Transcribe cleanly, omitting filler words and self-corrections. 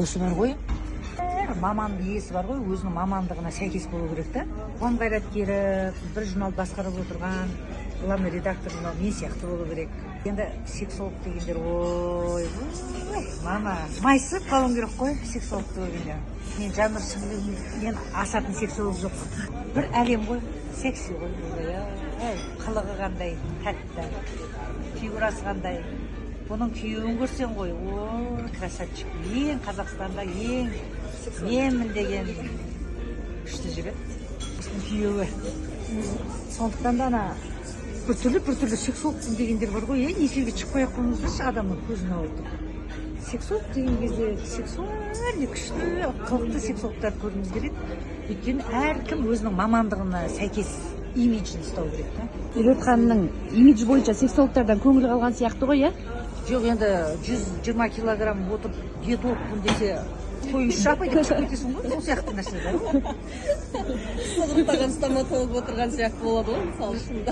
осы бар ғой, мамандық иесі бар ғой, өзінің мамандығына сәйкес болу керек та. Қоғам қайраткері, бір журнал басқарып отырған, главный редактор мен сияқты болу керек. Енді сексолог дегендер, ой, мама, майысып қалуым керек қой, сексолог дегенде. Мен жанр мен асатын сексолог жоқ. Бір әлем ғой, секси ғой. Қылығы қандай, тәтті, фигурасы қандай. Бұның күйеуін көрсең ғой, о, красавчик. Ең Қазақстанда ең менмін деген күшті жігіт. Күйеуі. Сондықтан да ана бір түрлі сексологпын дегендер бар ғой, эфирге шықпай ақ қойыңыздаршы, адамның көзін ауыртып. Сексолог деген кезде сексуальный, күшті, қылықты сексологтар көргіміз келеді. Өйткені әркім өзінің мамандығына сәйкес имиджін ұстау керек та. Елорд ханымның имидж бойынша сексологтардан көңілі қалған сияқты ғой, иә? Жоқ, енді 120 килограмм отырып диетологпын десе, қойшы апайда шығып кетесің ғой, сол сияқты нәрселер ғой. Сығырттаған стоматолог отырған сияқты болады ғой, мысалы шында.